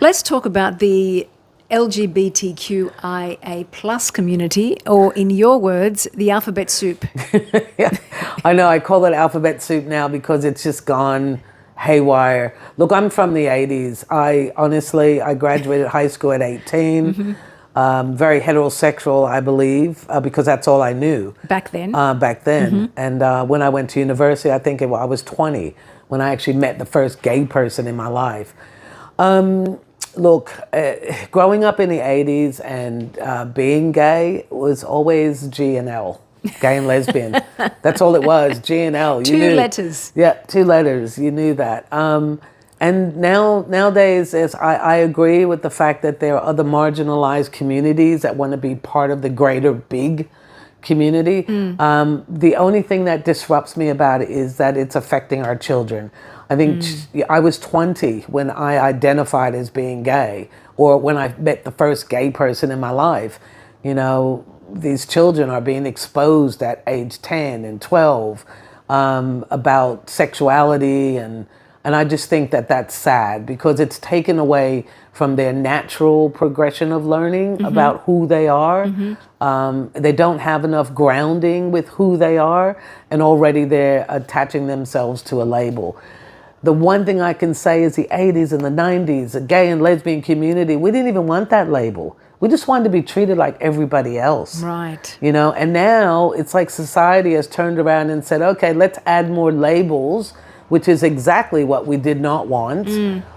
Let's talk about the LGBTQIA plus community, or in your words, the alphabet soup. Yeah, I know. I call it alphabet soup now because it's just gone haywire. Look, I'm from the 80s. I graduated high school at 18. Very heterosexual, I believe, because that's all I knew. Back then? Back then. And when I went to university, I was 20 when I actually met the first gay person in my life. Look, growing up in the 80s and being gay was always G and L, gay and lesbian. That's all it was, G and L. You Two knew, letters. Yeah, 2 letters. You knew that. And nowadays, I agree with the fact that there are other marginalized communities that want to be part of the greater big community. The only thing that disrupts me about it is that it's affecting our children. I think I was 20 when I identified as being gay, or when I met the first gay person in my life. You know, these children are being exposed at age 10 and 12 about sexuality, and I just think that that's sad because it's taken away from their natural progression of learning about who they are. They don't have enough grounding with who they are, and already they're attaching themselves to a label. The one thing I can say is the 80s and the 90s, the gay and lesbian community, we didn't even want that label. We just wanted to be treated like everybody else. Right. You know, and now it's like society has turned around and said, okay, let's add more labels, which is exactly what we did not want.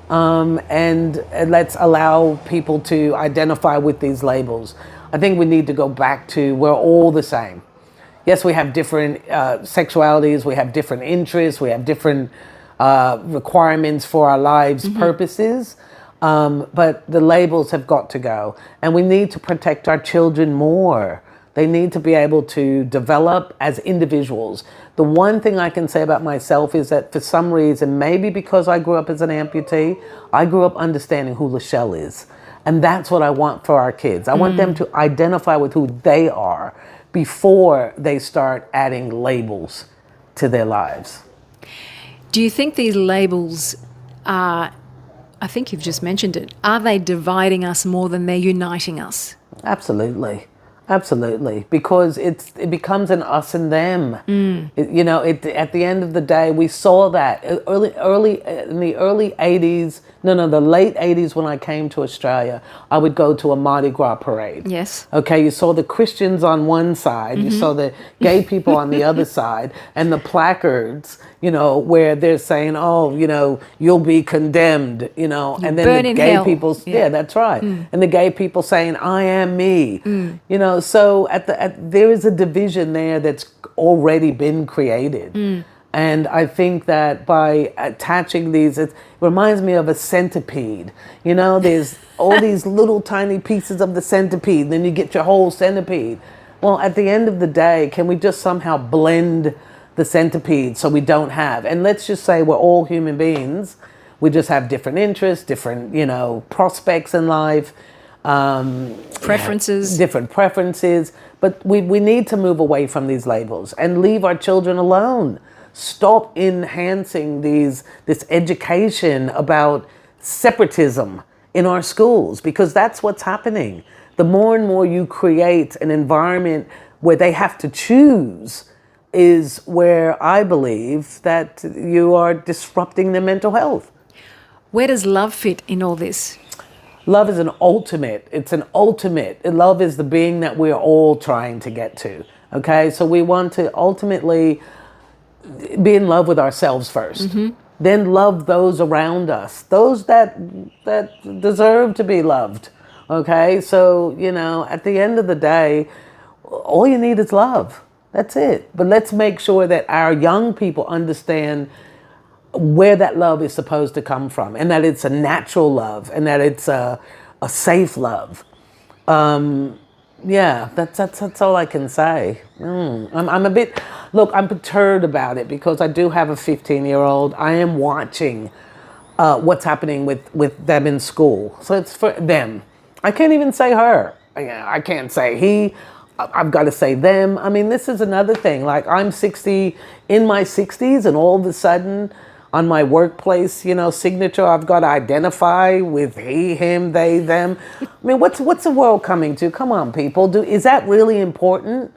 And let's allow people to identify with these labels. I think we need to go back to we're all the same. Yes, we have different sexualities, we have different interests, we have different requirements for our lives' purposes, but the labels have got to go. And we need to protect our children more. They need to be able to develop as individuals. The one thing I can say about myself is that for some reason, maybe because I grew up as an amputee, I grew up understanding who Lachelle is. And that's what I want for our kids. I want them to identify with who they are before they start adding labels to their lives. Do you think these labels are, I think you've just mentioned it, are they dividing us more than they're uniting us? Absolutely. Absolutely, because it becomes an us and them. At the end of the day, we saw that early in the early 80s. The late 80s when I came to Australia, I would go to a Mardi Gras parade. Yes. Okay, you saw the Christians on one side, you saw the gay people on the other side, and the placards, where they're saying, you'll be condemned, and then the gay people, that's right. And the gay people saying, I am me, so there is a division there that's already been created. And I think that by attaching these, it reminds me of a centipede. There's all these little tiny pieces of the centipede, then you get your whole centipede. Well, at the end of the day, can we just somehow blend the centipede so we don't have, and let's just say we're all human beings, we just have different interests, different, prospects in life. Preferences. Different preferences. But we need to move away from these labels and leave our children alone. Stop enhancing this education about separatism in our schools, because that's what's happening. The more and more you create an environment where they have to choose is where I believe that you are disrupting their mental health. Where does love fit in all this? Love is an ultimate. It's an ultimate. Love is the being that we're all trying to get to. Okay, so we want to ultimately be in love with ourselves first. Then love those around us, those that deserve to be loved. Okay, so at the end of the day, all you need is love. That's it. But let's make sure that our young people understand where that love is supposed to come from, and that it's a natural love, and that it's a safe love. That's all I can say. I'm perturbed about it because I do have a 15-year-old. I am watching what's happening with them in school. So it's for them. I can't even say her. I can't say he. I've got to say them. I mean, this is another thing. Like, I'm in my 60s, and all of a sudden, on my workplace, signature, I've got to identify with he, him, they, them. I mean, what's the world coming to? Come on, people. Is that really important?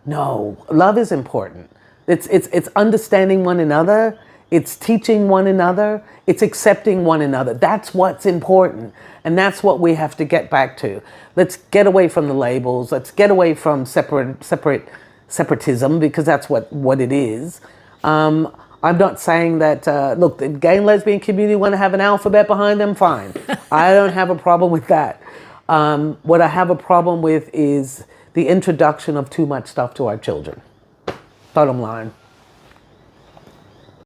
No, love is important. It's understanding one another. It's teaching one another. It's accepting one another. That's what's important. And that's what we have to get back to. Let's get away from the labels. Let's get away from separatism, because that's what it is. I'm not saying that, look, the gay and lesbian community want to have an alphabet behind them, fine. I don't have a problem with that. What I have a problem with is the introduction of too much stuff to our children. Bottom line.